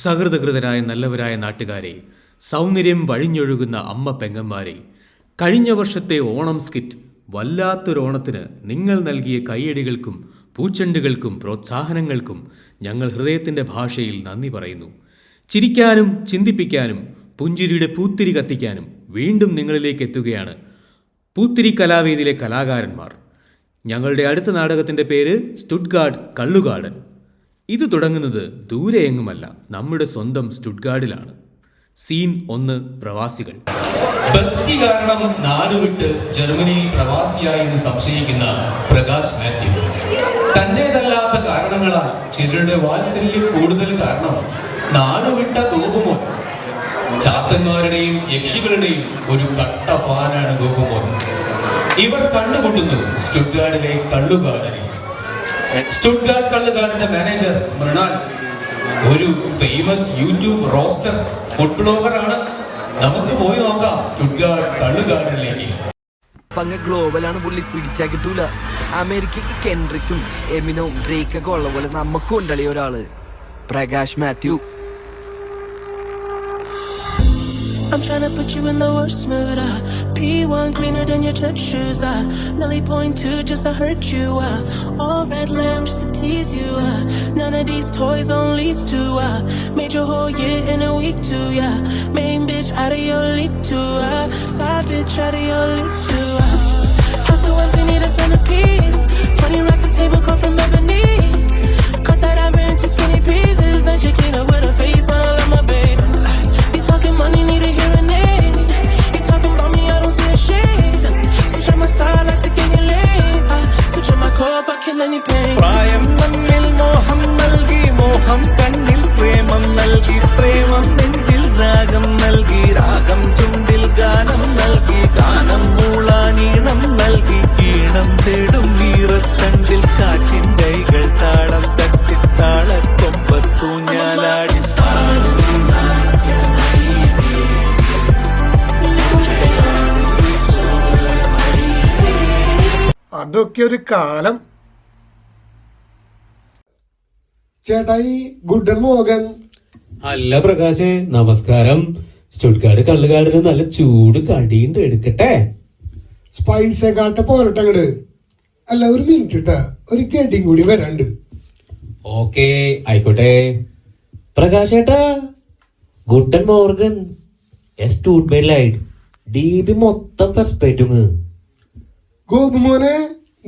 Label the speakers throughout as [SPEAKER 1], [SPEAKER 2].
[SPEAKER 1] സഹൃദകൃതരായ നല്ലവരായ നാട്ടുകാരെ, സൗന്ദര്യം വഴിഞ്ഞൊഴുകുന്ന അമ്മ പെങ്ങന്മാരെ, കഴിഞ്ഞ വർഷത്തെ ഓണം സ്കിറ്റ് വല്ലാത്തൊരോണത്തിന് നിങ്ങൾ നൽകിയ കൈയടികൾക്കും പൂച്ചെണ്ടുകൾക്കും പ്രോത്സാഹനങ്ങൾക്കും ഞങ്ങൾ ഹൃദയത്തിൻ്റെ ഭാഷയിൽ നന്ദി പറയുന്നു. ചിരിക്കാനും ചിന്തിപ്പിക്കാനും പുഞ്ചിരിയുടെ പൂത്തിരി കത്തിക്കാനും വീണ്ടും നിങ്ങളിലേക്ക് എത്തുകയാണ് പൂത്തിരി കലാവേദിയിലെ കലാകാരന്മാർ. ഞങ്ങളുടെ അടുത്ത നാടകത്തിൻ്റെ പേര് സ്റ്റുട്ട്ഗാർഡ് കള്ളുകാടൻ. ഇത് തുടങ്ങുന്നത് ദൂരെയെങ്ങുമല്ല, നമ്മുടെ സ്വന്തം സ്റ്റുട്ട്ഗാർഡിലാണ്. സീൻ 1. പ്രവാസികൾ. ബസ്റ്റി കാരണം നാടുവിട്ട് ജർമ്മനിയിൽ പ്രവാസിയായി എന്ന് സംശയിക്കുന്ന പ്രകാശ് മാത്യു. തന്നേതല്ലാത്ത കാരണങ്ങളാൽ ചിലരുടെ വാത്സല്യം കൂടുതൽ കാരണം നാടുവിട്ട ഗോപുമോൻ. ചാത്തന്മാരുടെയും യക്ഷികളുടെയും ഒരു കട്ട ഫാനാണ് ഗോപുമോൻ. ഇവർ കണ്ടുമുട്ടുന്നു സ്റ്റുട്ട്ഗാർഡിലെ കള്ളുകാടനെ. സ്റ്റുട്ട്ഗാർഡ് കള്ളുകാടന്റെ മാനേജർ മൃണാൽ ഒരു famous YouTube roaster food blogger ആണ്. നമുക്ക് പോയി നോക്കാം സ്റ്റുട്ട്ഗാർഡ് കള്ളുകാടനിലേക്ക്.
[SPEAKER 2] അങ്ങ് ഗ്ലോബലാണ് പുള്ളി പിടിച്ചാ കിട്ടൂല. അമേരിക്കക്ക് കെൻഡ്രിക്കും എമിനോം ഡ്രേക്കൊക്കെ ഉള്ള പോലെ നമുക്കും ഉണ്ടല്ലേ ഒരാള്, Prakash Mathew.
[SPEAKER 3] I'm tryna put you in the worst mood. P1 cleaner than your church shoes. Nelly point 2 just to hurt you. All red lamb just to tease you. None of these toys on lease to. Made your whole year in a week too. Yeah, main bitch out of your league too. Side bitch out of your league too. House so empty, need a centerpiece. 20 racks of table come from ebony. Cut that ever into skinny pieces. Then she clean up with her face, but I love my baby. You talking money, need a hearing aid. You talking about me, I don't see a shade. Switch on my side, like to get your lane. Switch on my core if I kill any pain.
[SPEAKER 4] പ്രായം നമ്മിൽ മോഹം നൽകി, മോഹം കണ്ണിൽ പ്രേമം നൽകി, പ്രേമം നെഞ്ചിൽ രാഗം നൽകി, രാഗം ചുണ്ടിൽ ഗാനം നൽകി, ഗാനം മൂളാനീണം നൽകി, ഈണം തേടും വീറത്തണ്ടിൽ കാറ്റിൻ കൈകൾ താളം തട്ടി താളക്കൊമ്പത്തൂഞ്ഞാലാടി.
[SPEAKER 5] അതൊക്കെ ഒരു കാലം. ചേട്ടായി ഗുഡൻ മോഹൻ.
[SPEAKER 6] അല്ല പ്രകാശേ, നമസ്കാരം. സ്റ്റുട്ട്ഗാർഡ് കള്ളുകാടിന് നല്ല ചൂട് കടിയുണ്ട്, എടുക്കട്ടെ?
[SPEAKER 5] സ്പൈസ് കാട്ട പോരട്ടെ അങ്ങട്. അല്ല, ഒരു മിനിറ്റ് ഇട്ടാ, ഒരു കേട്ടിങ് കൂടി വരാണ്ട്.
[SPEAKER 6] ഓക്കേ, ആയിക്കോട്ടെ. പ്രകാശേട്ടാ, ഗുഡൻ മോർഗൻ. DB മൊത്തം പെർസ്പെക്റ്റീവ്.
[SPEAKER 5] ഗോപുമോനെ,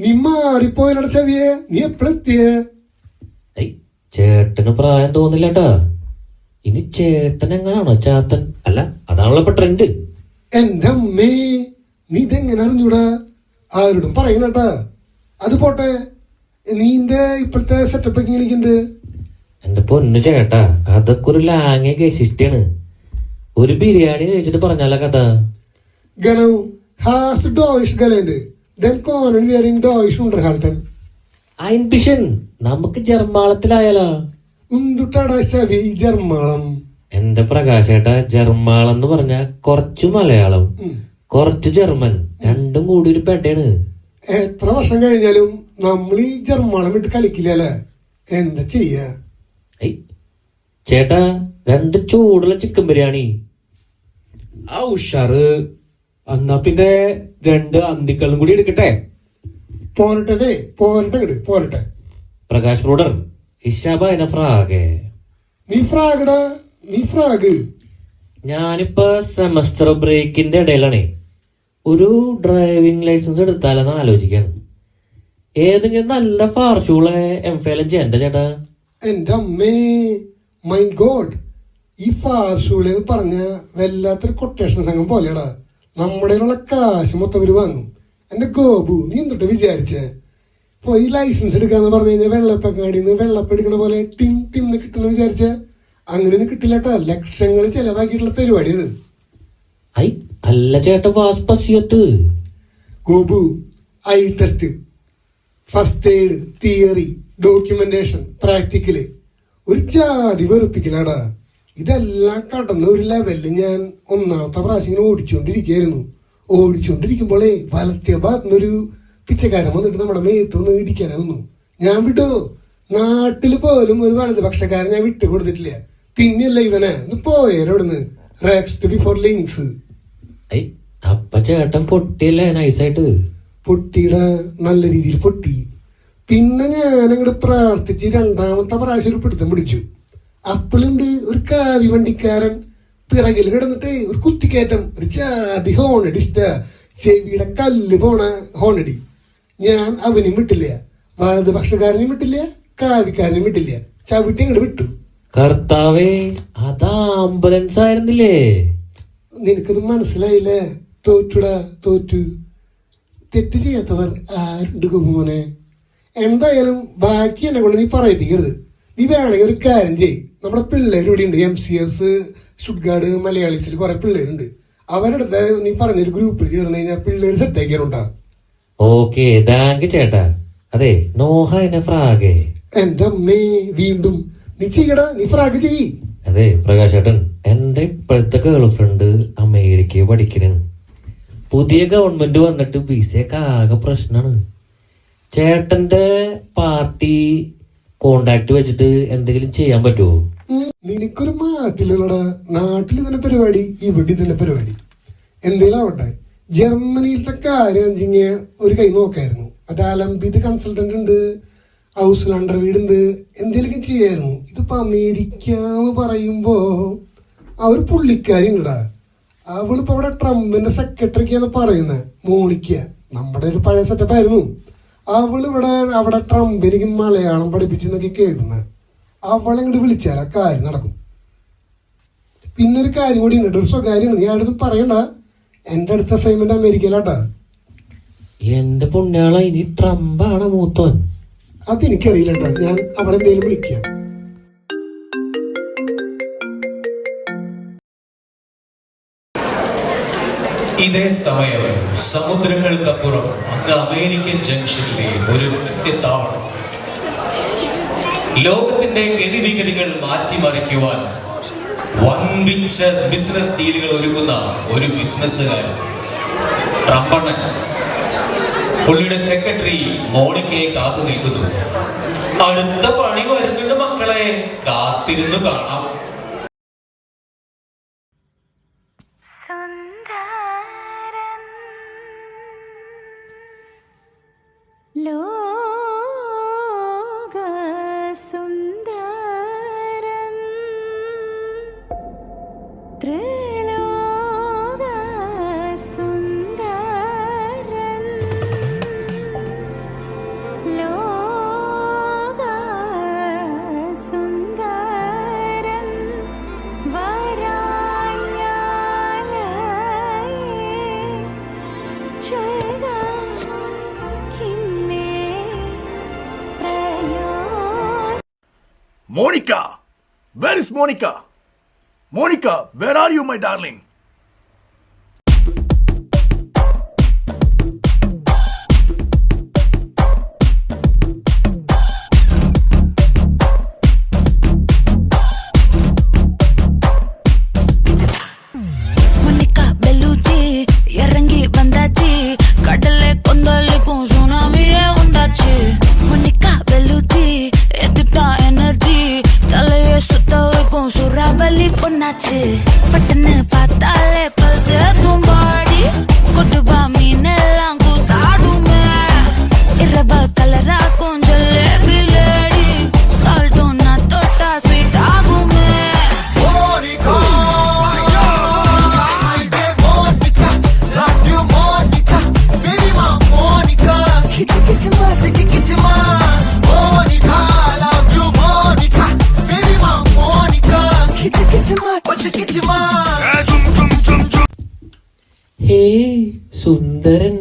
[SPEAKER 5] നീ മാറിപ്പോയനട ചവിയെ, നീ എപ്പോഴെത്തിയേ?
[SPEAKER 6] ചേട്ടന് പ്രായം തോന്നില്ലട്ടാ. ഇനി ചേട്ടൻ എങ്ങനാണോ ചാത്തൻ? അല്ല, അതാണല്ലോ ഇപ്പൊ ട്രെൻഡ്.
[SPEAKER 5] എന്റെ അമ്മേ, നീ ഇതെങ്ങനെ അറിഞ്ഞൂടാ? ആരോടും പറയണട്ടാ. അത് പോട്ടെ, നീന്റെ ഇപ്പോഴത്തെ സെറ്റപ്പ് ഒക്കെ എനിക്കുണ്ട്.
[SPEAKER 6] എന്റെ പൊന്നു ചേട്ടാ, അതൊക്കെ ഒരു ലാംഗ്വേജ് വൈശിഷ്ട്യാണ്. ഒരു ബിരിയാണി കഴിച്ചിട്ട് പറഞ്ഞാല കഥ.
[SPEAKER 5] ഗനൗ Hearst Deutsch ഗലേണ്ട്. Then Conan wearing Deutsch Unterhalten.
[SPEAKER 6] Einbischen, നമുക്ക് ജർമാളത്തിലായാലോ?
[SPEAKER 5] ഉന്തുട്ടാടാ ചവി ജർമാളം.
[SPEAKER 6] എന്റെ പ്രകാശേട്ടാ, ജർമാളം എന്ന് പറഞ്ഞ കുറച്ചു മലയാളം, കുറച്ചു ജർമ്മൻ, രണ്ടും കൂടി ഒരു പെട്ടയാണ്.
[SPEAKER 5] എത്ര വർഷം കഴിഞ്ഞാലും നമ്മൾ ഈ ജർമാളം വിട്ട് കളിക്കില്ലല്ലേ? എന്താ ചെയ്യാ?
[SPEAKER 6] ചേട്ടാ, 2 ചൂടുള്ള ചിക്കൻ ബിരിയാണി.
[SPEAKER 1] ആ ഉഷാറ്. എന്നാ പിന്നെ 2 അന്തിക്കള്ളും കൂടി എടുക്കട്ടെ?
[SPEAKER 5] പോരട്ടെ, പോരട്ടെ.
[SPEAKER 6] പ്രകാശ് ബ്രൂഡർ, ഇഷാബ ഫ്രാഗേ.
[SPEAKER 5] നീ ഫ്രാഗ്.
[SPEAKER 6] ഞാനിപ്പോ സെമസ്റ്റർ ബ്രേക്കിന്റെ ഇടയിലാണേ. ഒരു ഡ്രൈവിംഗ് ലൈസൻസ് എടുത്താലെന്ന് ആലോചിക്കാണ്. ഏതെങ്കിലും നല്ല ഫാർഷൂളെ എംഫേലും ചെയ്യണ്ട ചേട്ടാ.
[SPEAKER 5] എന്റെ അമ്മേ, മൈ ഗോഡ്, ഈ ഫാർഷൂള് പറഞ്ഞ വല്ലാത്തൊരു കൊട്ടേഷൻ സംഘം പോലെയാടാ. നമ്മുടെ കാശ് മൊത്തം അവര് വാങ്ങും. എന്റെ ഗോപു, നീ എന്തൊട്ട് വിചാരിച്ചേ? പോയി ലൈസൻസ് എടുക്കാന്ന് പറഞ്ഞു കഴിഞ്ഞാൽ വെള്ളപ്പങ്ങാടിന്ന് വെള്ളപ്പം എടുക്കണ പോലെ ടിം കിട്ടുന്ന വിചാരിച്ച? അങ്ങനെയൊന്നും കിട്ടില്ലട്ടാ. ലക്ഷങ്ങൾ ചെലവാക്കിയിട്ടുള്ള പരിപാടി അത്.
[SPEAKER 6] അല്ല ചേട്ടാ, വാസ്പസ്യത്ത്
[SPEAKER 5] Gopu, eye test, first aid, theory, documentation, practical, ഒരു ജാതി വെറുപ്പിക്കലാടാ. ഇതെല്ലാം കടന്ന ഒരു ലെവലില് ഞാൻ ഒന്നാമത്തെ പ്രാവശ്യം ഇങ്ങനെ ഓടിച്ചോണ്ടിരിക്കുമ്പോളേ വലത്തെ ഭാഗത്തുനിന്നൊരു പിച്ചക്കാരൻ വന്നിട്ട് നമ്മുടെ മേത്തൊന്ന് ഇടിക്കാനാവുന്നു. ഞാൻ വിട്ടോ, നാട്ടിൽ പോലും ഒരു വലതുപക്ഷക്കാരൻ ഞാൻ വിട്ടുകൊടുത്തിട്ടില്ല. പിന്നെയല്ല ഇവനെ ഒന്ന് പോയേരോടുന്ന് റെക്സ്റ്റ് ബിഫോർ ലിങ്സ്.
[SPEAKER 6] ഐ അപ്പ ചേട്ടൻ പൊട്ടിയല്ലേ നൈസായിട്ട്.
[SPEAKER 5] പൊട്ടിയുടെ നല്ല രീതിയിൽ പൊട്ടി. പിന്നെ ഞാനങ്ങോട്ട് പ്രാർത്ഥിച്ച് 2ാമത്തെ പ്രാവശ്യം ഒരു പിടുത്തം പിടിച്ചു. അപ്പോഴുണ്ട് ഒരു കാവി വണ്ടിക്കാരൻ പിറകിൽ കിടന്നിട്ട് ഒരു കുത്തിക്കയറ്റം, ഒരു ജാതി ഹോണടിസ്റ്റ, ചെവിയുടെ കല്ല് പോണ ഹോണടി. ഞാൻ അവനും വിട്ടില്ല, വലതുപക്ഷക്കാരനും വിട്ടില്ല, കാവിക്കാരനും വിട്ടില്ല, ചവിട്ടി അങ്ങോട്ട് വിട്ടു.
[SPEAKER 6] കർത്താവേ, അത് ആംബുലൻസ് ആയിരുന്നില്ലേ?
[SPEAKER 5] നിനക്കത് മനസ്സിലായില്ലേ? തോറ്റുടാ, തോറ്റു. തെറ്റ് ചെയ്യാത്തവർ ആരുണ്ട് കുഞ്ഞുമോനെ? എന്തായാലും ബാക്കി എന്നെ കൊണ്ട് നീ പറയിപ്പിക്കരുത്. നീ വേണമെങ്കിൽ ഒരു കാര്യം ചെയ്യ്. നമ്മുടെ പിള്ളേർ ഇവിടെ ഉണ്ട്, MCS, സ്റ്റുട്ട്ഗാർഡ്, മലയാളീസിൽ കുറെ പിള്ളേരുണ്ട്. അവരുടെ അടുത്ത് നീ പറഞ്ഞൊരു ഗ്രൂപ്പിൽ ചേർന്ന് കഴിഞ്ഞാൽ പിള്ളേർ സെറ്റാക്കിയാലുണ്ടാ.
[SPEAKER 6] ഓക്കെ, താങ്ക് ചേട്ടാ. അതെ, നോഹ എന്നെ ഫ്രാഗേ.
[SPEAKER 5] എന്റെ അമ്മേ, വീണ്ടും നീ ചെയ്യടാ, നീ ഫ്രാഗ് ചെയ്യ്.
[SPEAKER 6] അതെ പ്രകാശേട്ടൻ, എന്റെ ഇപ്പോഴത്തെ ഗേൾഫ്രണ്ട് അമേരിക്കയിൽ പഠിക്കണ. പുതിയ ഗവൺമെന്റ് വന്നിട്ട് വിസയൊക്കെ ആകെ പ്രശ്നമാണ്. ചേട്ടന്റെ പാർട്ടി കോണ്ടാക്ട് വെച്ചിട്ട് എന്തെങ്കിലും ചെയ്യാൻ പറ്റുമോ?
[SPEAKER 5] നിനക്കൊരു മാറ്റില്ലടാ. നാട്ടിൽ തന്നെ പരിപാടി, ഇവിടെ തന്നെ പരിപാടി. എന്തെങ്കിലും ആവട്ടെ, ജർമ്മനിയിലത്തെ കാര്യം അഞ്ചിങ്ങ ഒരു കൈ നോക്കായിരുന്നു. മറ്റേ അലംബിത് കൺസൾട്ടന്റ് ഉണ്ട്, ഹൗസ് ലാൻഡർ വീടുണ്ട്, എന്തെങ്കിലുമൊക്കെ ചെയ്യായിരുന്നു. ഇതിപ്പോ അമേരിക്ക എന്ന് പറയുമ്പോ അവർ പുള്ളിക്കാരി ഉണ്ടടാ. അവളിപ്പോ അവിടെ ട്രംപിന്റെ സെക്രട്ടറിക്കാന്ന് പറയുന്നത്, മോണിക്ക. നമ്മുടെ ഒരു പഴയ സെറ്റപ്പ് ആയിരുന്നു. അവളിവിടെ അവിടെ ട്രംപിലേക്ക് മലയാളം പഠിപ്പിച്ചെന്നൊക്കെ കേൾക്കുന്നത്. അവളെങ്ങോട്ട് വിളിച്ചാൽ ആ കാര്യം നടക്കും. പിന്നെ ഒരു കാര്യം കൂടി ഉണ്ട്, ഒരു സ്വകാര്യമാണ്, നീ ആരുടെ പറയണ്ട. എന്റെ അടുത്ത അസൈൻമെന്റ് അമേരിക്കയിലാട്ടാ.
[SPEAKER 6] എന്റെ പുണ്യാള, ഇനി ട്രംപാണ് മൂത്തോൻ.
[SPEAKER 5] അതെനിക്കറിയില്ല കേട്ടോ, ഞാൻ അവളെ എന്തെങ്കിലും വിളിക്കാം.
[SPEAKER 1] ഇതേ സമയം സമുദ്രങ്ങൾക്കപ്പുറം അങ്ങ് അമേരിക്കൻ ജംഗ്ഷനിലെ ഒരു രഹസ്യത്താവളം. ലോകത്തിന്റെ ഗതിവിഗതികൾ മാറ്റിമറിക്കുവാൻ വൻപിച്ച ബിസിനസ് ഡീലുകൾ ഒരുക്കുന്ന ഒരു ബിസിനസ്സുകാരൻ ട്രംപണ്ണൻ. പുള്ളിയുടെ സെക്രട്ടറി മോണിക്കയെ കാത്തു നിൽക്കുന്നു. അടുത്ത പണി വരുന്നുണ്ട് മക്കളെ, കാത്തിരുന്നു കാണാം.
[SPEAKER 4] Monica! Where is Monica? Monica, where are you, my darling?
[SPEAKER 7] Monica Bellucci, இறங்கி வந்தாச்சு, கடலை கொந்தளிக்கும் சுனாமியே உண்டாச்சு. Monica Bellucci, எதுட்டா எனர்ஜி, தலையை சுத்த வைக்கும் சுறாவளி பொண்ணாச்சு. பட்டுன்னு பார்த்தாலே பல்ஸ் தும்பாடி, கொட்டுபா மீனெல்லாம் கூத்தாடுமே. இரவ கலராக்கும் ஜலேபி லேடி, சால்ட்டும் நான் தொட்டா ஸ்வீட் ஆகுமே.
[SPEAKER 6] ഹേ സുന്ദരൻ,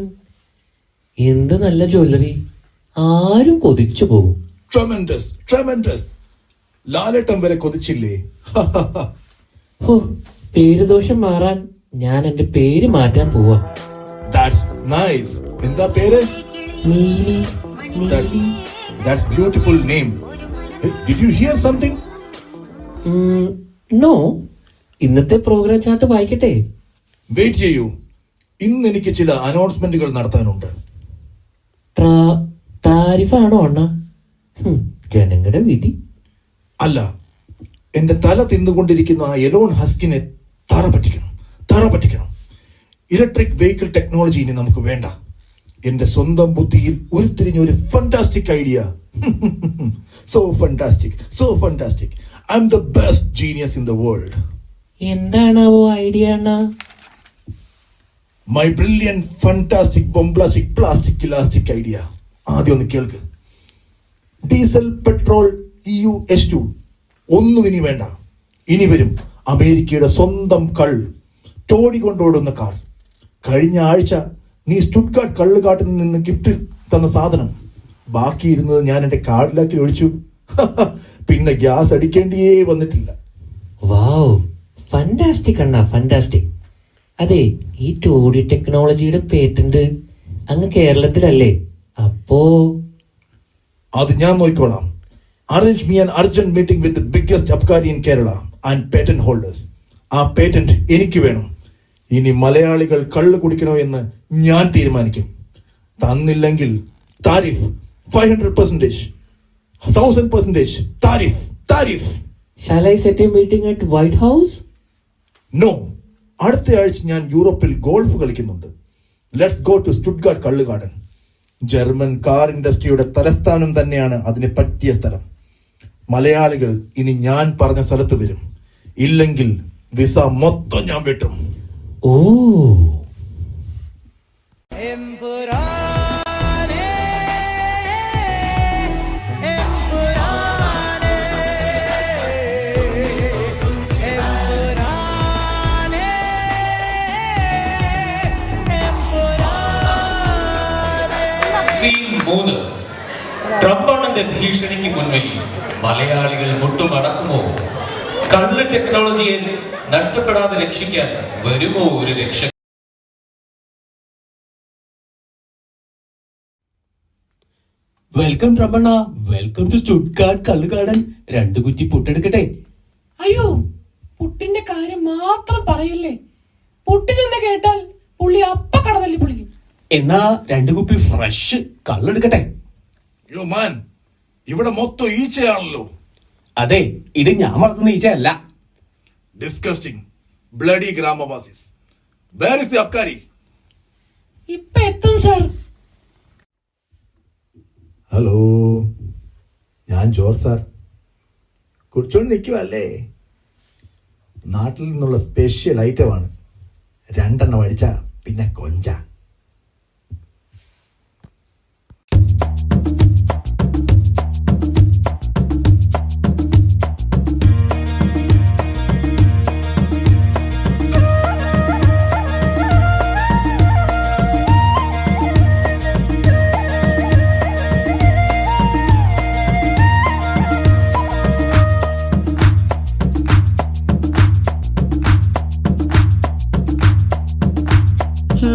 [SPEAKER 6] എന്ത് നല്ല ജ്വല്ലറി, ആരും കൊതിച്ചു പോകും.
[SPEAKER 4] Tremendous, tremendous. ലാലേട്ടൻ വരെ കൊതിച്ചില്ലേ?
[SPEAKER 6] ഹോ, പേരുദോഷം മാറാൻ ഞാൻ എന്റെ പേര് മാറ്റാൻ പോവാ.
[SPEAKER 4] That's nice. എന്താ പേര്?
[SPEAKER 6] Neeli. Neeli.
[SPEAKER 4] That's beautiful name. Hey, did you hear something?
[SPEAKER 6] No, ഇന്നത്തെ പ്രോഗ്രാം ചാർട്ട് വായിക്കട്ടെ.
[SPEAKER 4] വെയിറ്റ് ചെയ്യൂ, ഇന്ന് എനിക്ക് ചില അനൗൺസ്മെന്റുകൾ നടത്താനുണ്ട്.
[SPEAKER 6] താരിഫാണോ അണ്ണ? ജനങ്ങളുടെ വിധി.
[SPEAKER 4] അല്ല,
[SPEAKER 8] എന്റെ തല തിന്നുകൊണ്ടിരിക്കുന്ന ആ എലോൺ ഹസ്കിനെ തറ പറ്റിക്കണം. ഇലക്ട്രിക് വെഹിക്കിൾ ടെക്നോളജി ഇനി നമുക്ക് വേണ്ട. എന്റെ സ്വന്തം ബുദ്ധിയിൽ ഉരുത്തിരിഞ്ഞ ഒരു fantastic idea. So fantastic. I am the best genius in the world.
[SPEAKER 6] എന്താണാവോ ഐഡിയ അണ്ണാ?
[SPEAKER 8] My brilliant fantastic bombastic plastic elastic idea. ആദ്യം ഒന്ന് കേൾക്ക്. ഡീസൽ, പെട്രോൾ, EU H2 ഒന്നും ഇനി വേണ്ട. ഇനി വരും അമേരിക്കയുടെ സ്വന്തം ടോടി കൊണ്ടോടുന്ന കാർ. കഴിഞ്ഞ ആഴ്ച നീ സ്റ്റുട്ട്ഗാർട്ട് കള്ളുകാട്ടിൽ നിന്ന് ഗിഫ്റ്റ് തന്ന സാധനം ബാക്കിയിരുന്നത് ഞാൻ എന്റെ കാർഡിലാക്കി ഒഴിച്ചു. പിന്നെ ഗ്യാസ് അടിക്കേണ്ടിയേ വന്നിട്ടില്ല.
[SPEAKER 6] വാവ്, ഫന്റാസ്റ്റിക് അണ്ണാ, ഫന്റാസ്റ്റിക്. അതെ, ഈ ടോഡി ടെക്നോളജിയുടെ പേറ്റന്റ് അങ്ങ് കേരളത്തിലല്ലേ? അപ്പോ
[SPEAKER 8] അത് ഞാൻ നോക്കിക്കോളാം. Arrange me an urgent meeting with biggest abkari in Kerala and patent holders. ആ പേറ്റന്റ് എനിക്ക് വേണം. ഇനി മലയാളികൾ കള്ള് കുടിക്കണോ എന്ന് ഞാൻ തീരുമാനിക്കും. തന്നില്ലെങ്കിൽ tariff 500%, 1000% tariff.
[SPEAKER 6] shall I set a meeting at White House?
[SPEAKER 8] No, അടുത്ത ആഴ്ച ഞാൻ യൂറോപ്പിൽ ഗോൾഫ് കളിക്കുന്നുണ്ട്. ലെറ്റ്സ് ഗോ ടു സ്റ്റുട്ട്ഗാർട്ട് കള്ളുകാടൻ. ജർമ്മൻ കാർ ഇൻഡസ്ട്രിയുടെ തലസ്ഥാനം തന്നെയാണ് അതിന് പറ്റിയ സ്ഥലം. മലയാളികൾ ഇനി ഞാൻ പറഞ്ഞ സ്ഥലത്ത് വരും. ഇല്ലെങ്കിൽ വിസ മൊത്തം ഞാൻ വെട്ടും.
[SPEAKER 6] ഓ,
[SPEAKER 1] സീൻ 3. ട്രംപണ്ണന്റെ ഭീഷണിക്ക് മുൻപിൽ മലയാളികൾ മുട്ടുമടക്കുമോ? കള്ള് ടെക്നോളജിയെ നഷ്ടപ്പെടാതെ രക്ഷിക്കാൻ വരുമോ ഒരു രക്ഷ?
[SPEAKER 9] വെൽക്കം ട്രംപണ്ണ, വെൽക്കം ടു സ്റ്റുട്ട്ഗാർട്ട് കള്ളുകാടൻ. 2 കുറ്റി പുട്ടെടുക്കട്ടെ?
[SPEAKER 10] അയ്യോ, പുട്ടിന്റെ കാര്യം മാത്രം പറയില്ലേ. പുട്ടിനെന്ന് കേട്ടാൽ പുള്ളി അപ്പ കടതല്ലി പൊളിക്കും.
[SPEAKER 9] എന്നാ 2 കുപ്പി ഫ്രഷ് കള്ളെടുക്കട്ടെ?
[SPEAKER 8] യോ മാൻ, ഇവിടെ മൊത്തം ഈച്ചയാണല്ലോ.
[SPEAKER 9] അതെ, ഇത് ഞാൻ വളർത്തുന്ന ഈച്ചയല്ല.
[SPEAKER 8] ഡിസ്കസ്റ്റിംഗ് ബ്ലഡി ഗ്രാമവാസീസ്. Where is the abkari?
[SPEAKER 10] ഇപ്പൊ എത്തും സാർ.
[SPEAKER 8] ഹലോ, ഞാൻ ജോർജ് സാർ. കുടിച്ചോണ്ട് നിൽക്കുവല്ലേ? നാട്ടിൽ നിന്നുള്ള സ്പെഷ്യൽ ഐറ്റമാണ്. 2 എണ്ണം അടിച്ച പിന്നെ കൊഞ്ച.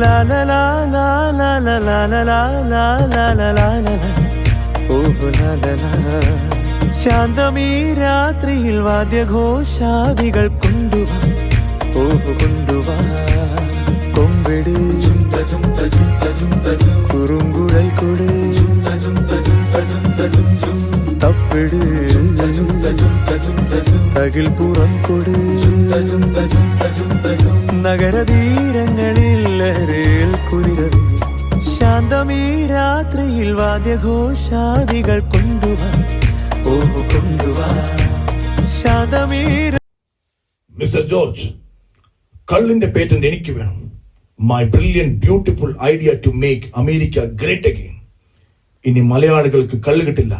[SPEAKER 4] La la la la la la la la la la la la la la. Oh la la la. ശാന്തമീ രാത്രിയിൽ വാദ്യഘോഷാദികൾ കൊണ്ടുവാ, കൊണ്ടുവാ. കൊമ്പിട് കുറുങ്കുഴൽ കൊട്, തപ്പിട് തകിൽ പുറം കൊട്. നഗരതീരങ്ങളിൽ ലഹരിയിൽ കുതിരവി. ശാന്തമീ രാത്രിയിൽ വാദ്യഘോഷാദികൾ കൊണ്ടുവാ, കൊണ്ടുവാ. ശാന്തമീ.
[SPEAKER 8] മിസ്റ്റർ ജോർജ്, കള്ളിന്റെ പേറ്റന്റ് എനിക്ക് വേണം. My brilliant beautiful idea to make America great again. ഇനി മലയാളികൾക്ക് കള്ള് കിട്ടില്ല.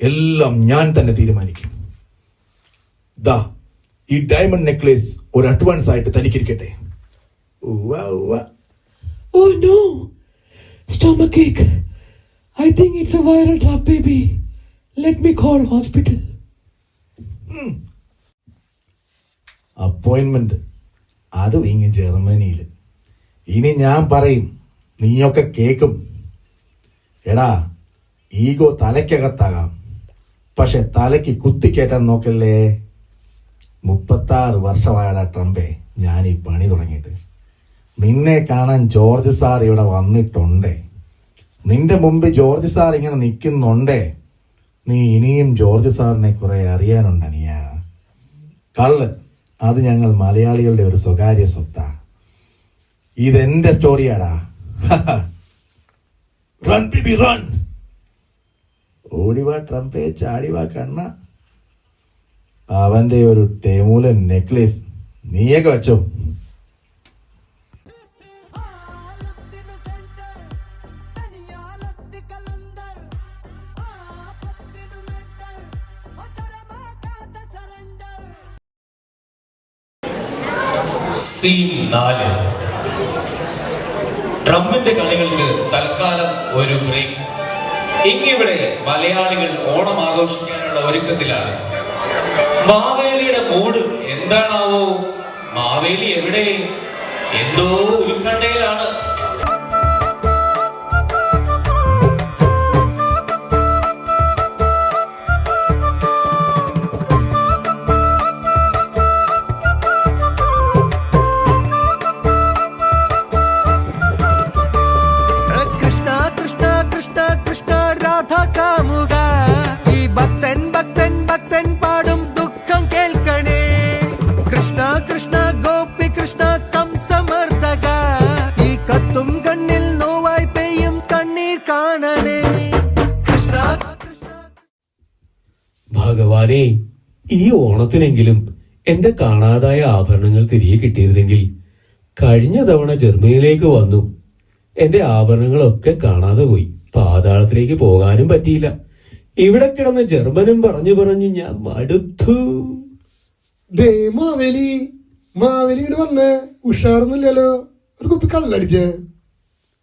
[SPEAKER 8] എല്ലാം ഞാൻ തന്നെ തീരുമാനിക്കും. ദാ, ഈ ഡയമണ്ട് നെക്ലേസ് ഒരു അഡ്വാൻസ് ആയിട്ട് തനിക്കിരിക്കട്ടെ.
[SPEAKER 10] Oh no, stomach ache. I think it's a viral drop, baby. Let me call hospital.
[SPEAKER 8] Appointment അതും ഇങ്ങ് ജർമ്മനിയിൽ. ഇനി ഞാൻ പറയും, നീയൊക്കെ കേക്കും. എടാ, ഈഗോ തലയ്ക്കകത്താകാം, പക്ഷെ തലയ്ക്ക് കുത്തിക്കേറ്റാൻ നോക്കല്ലേ. 36 വർഷമായടാ ട്രംപേ ഞാൻ ഈ പണി തുടങ്ങിയിട്ട്. നിന്നെ കാണാൻ ജോർജ് സാർ ഇവിടെ വന്നിട്ടുണ്ടേ. നിന്റെ മുമ്പ് ജോർജ് സാർ ഇങ്ങനെ നിൽക്കുന്നുണ്ടേ. നീ ഇനിയും ജോർജ് സാറിനെ കുറെ അറിയാനുണ്ടനിയാ. കള്ള് അത് ഞങ്ങൾ മലയാളികളുടെ ഒരു സ്വകാര്യ സ്വത്താ. ഇതെന്റെ സ്റ്റോറിയാടാ. Run baby run. ഓടിവാ ട്രംപേ, ചാടിവാ കണ്ണ. അവന്റെ ഒരു ടെമൂലൻ നെക്ലേസ് നീയൊക്കെ വെച്ചോ.
[SPEAKER 1] സീൻ 4. ഡ്രമ്മിന്റെ കളികൾക്ക് തൽക്കാലം ഒരു ബ്രേക്ക്. ഇങ്ങിവിടെ മലയാളികൾ ഓണം ആഘോഷിക്കാനുള്ള ഒരുക്കത്തിലാണ്. മാവേലിയുടെ മൂഡ് എന്താണാവോ? മാവേലി എവിടെ? എന്തോ ഉത്കണ്ഠയിലാണ്.
[SPEAKER 9] ഭഗവാനെ, ഈ ഓണത്തിനെങ്കിലും എന്റെ കാണാതായ ആഭരണങ്ങൾ തിരികെ കിട്ടിയിരുന്നെങ്കിൽ. കഴിഞ്ഞ തവണ ജർമ്മനിയിലേക്ക് വന്നു, എന്റെ ആഭരണങ്ങളൊക്കെ കാണാതെ പോയി. പാതാളത്തിലേക്ക് പോകാനും പറ്റിയില്ല. ഇവിടെ കിടന്ന് ജർമ്മനും പറഞ്ഞു ഞാൻ മടുത്തു.
[SPEAKER 5] മാവേലി ഇങ്ങോട്ട് വന്നേ. ഉഷാറൊന്നുമില്ലല്ലോ, ഒരു കുപ്പി കള്ളടിച്ചേ.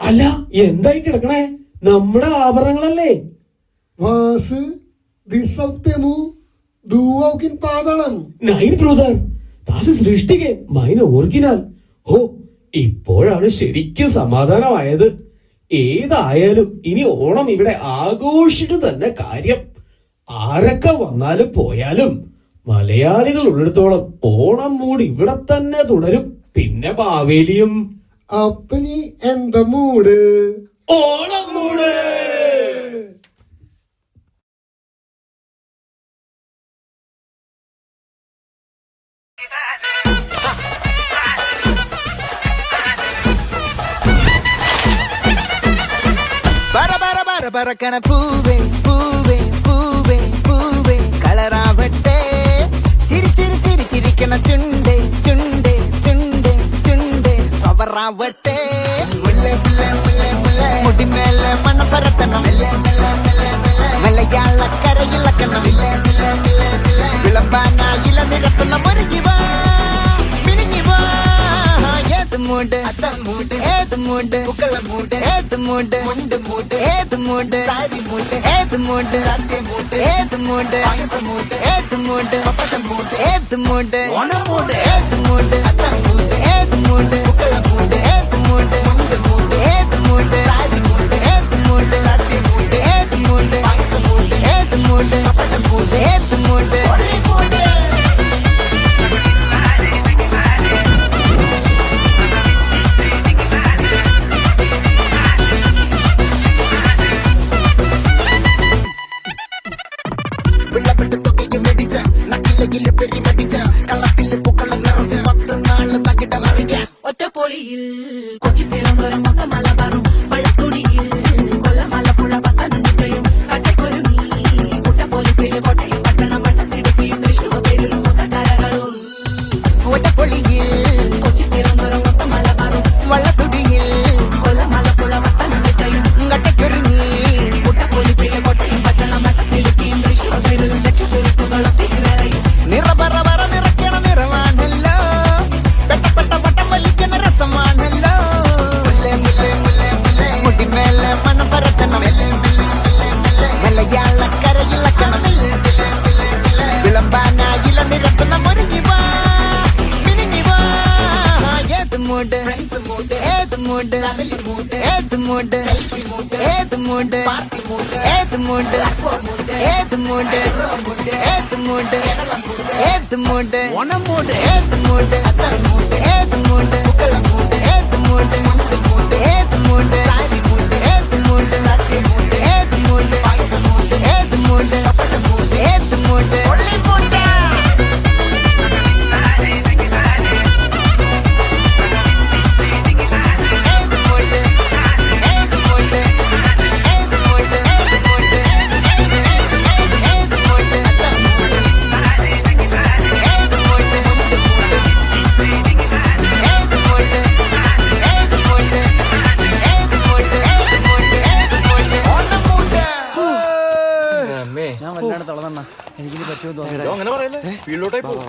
[SPEAKER 9] അല്ല, എന്തായി കിടക്കണേ? നമ്മുടെ ആഭരണങ്ങളല്ലേ?
[SPEAKER 5] Was Pathalam.
[SPEAKER 9] Nein, Bruder, das ist richtig, meine Original. ഓ, ഇപ്പോഴാണ് ശരിക്കും സമാധാനമായത്. ഏതായാലും ഇനി ഓണം ഇവിടെ ആഘോഷിച്ചിട്ട് തന്നെ കാര്യം. ആരൊക്കെ വന്നാലും പോയാലും മലയാളികൾ ഉള്ളിടത്തോളം ഓണം മൂഡ് ഇവിടെ തന്നെ തുടരും. പിന്നെ മാവേലിയും.
[SPEAKER 5] അപ്പൊ നീ എന്താ മൂഡ്?
[SPEAKER 9] ഓണം മൂഡ്.
[SPEAKER 4] പറക്കണ പൂവേ പൂവേ പൂവേ പൂവേ കളറാവട്ടെ. ചിരി ചിരി ചിരി ചിരിക്കണ ചുണ്ടേ ചുണ്ടേ ചുണ്ടേ ചുണ്ടേ പവറാവട്ടെ. മുല്ലേ മുല്ലേ മുല്ലേ മുല്ലേ മുടിമേലെ മണ്ണ പരത്തണം. മലയാളക്കരയിളക്കണം. വിളമ്പാനായില നിരത്തണം. ഒരു ജീവ മിനിഞ്ഞു വാ. ഏത് മൂട് ഏത് മൂട് പൂക്കള മൂട് ഏത് മൂട് മുണ്ട് മൂട് ഏത് മൂട് സാരി മൂട് ഏത് മൂട് സദ്യ മൂട് ഏത് മൂട് പായസം മൂട് ഏത് മൂട് പപ്പടം മൂട് ഏത് മൂട് ഓണം മൂട് ഏത് മൂട് അത്തം മൂട് ഏത് മൂട് പൂക്കള മൂട് ഏത് മൂട് മുണ്ട് മൂട് ഏത് മൂട് സാരി മൂട് ഏത് മൂട് സദ്യ മൂട് ഏത് മൂട് പായസം മൂട് ഏത് മൂട് പപ്പടം മൂട് ഏത് മൂട് മൂട്.
[SPEAKER 7] ഒറ്റപ്പൊളിയിൽ കൊച്ചി തിരുവനന്തപുരം മൊത്തം മലബാറും വള്ളത്തുടിയിൽ കൊല്ലം ആലപ്പുഴ പത്തനംതിട്ടയും കട്ടക്കൊരുങ്ങി കുട്ടപ്പോലിപ്പിള്ളി കോട്ടയം പട്ടണം വട്ടത്തിടുക്കിയും തൃശ്ശൂർ പേരൂരും മൊത്തക്കാരകളും.
[SPEAKER 4] ഒറ്റപ്പൊളിയിൽ
[SPEAKER 7] കൊച്ചി തിരുവനന്തപുരം മൊത്തം മലബാറും
[SPEAKER 4] വള്ളത്തുടിയിൽ
[SPEAKER 7] കൊല്ലം ആലപ്പുഴ പത്തനംതിട്ടയും
[SPEAKER 4] കട്ടക്കൊരുങ്ങി
[SPEAKER 7] കുട്ടപ്പോലിപ്പിള്ളി കോട്ടയം പട്ടണം വട്ടത്തിടുക്കിയും തൃശ്ശൂർ പേരൂരും ലക്ഷത്തുരുക്കുകളും തിരുവരയും.
[SPEAKER 4] നിറപറ നിറയ്ക്കണ നിറവാണല്ലോ. പെട്ടപ്പെട്ട പട്ടം വലിക്കണ രസമാണല്ലോ. മുല്ലേ മുല്ലേ മുല്ലേ മുല്ലേ മുടിമേലെ മണം പരത്തണം. മലയാളക്കരയിളക്കണം. വിളമ്പാനായില നിരത്തണം. ഒരു ജീവ മിനിഞ്ഞു വാ. ഏത് മൂട് ഏത് മൂട് ഏത് മൂട് ഏത് മൂട് ഏത് മൂട് ഏത് മൂട് ഏത് മൂട് ഏത് മൂട് ഓണം മൂട് ഏത് മൂട് അത്തം മൂട് ഏത് മൂട് പൂക്കള മൂട് ഏത് മൂട് മുണ്ട് മൂട് ഏത് മൂട് സാരി മൂട് ഏത് മൂട് സദ്യ മൂട് ഏത് മൂട് പായസം മൂട് ഏത് മൂട് പപ്പടം മൂട് ഏത് മൂട് മൂട്.
[SPEAKER 11] ഞാൻ വല്ലാണ്ട് തളർന്ന എനിക്കിനി പറ്റുമെന്ന് തോന്നുന്നു. അങ്ങനെ പറയല്ലേ, ഫീൽഡിലോട്ടായി പോകും.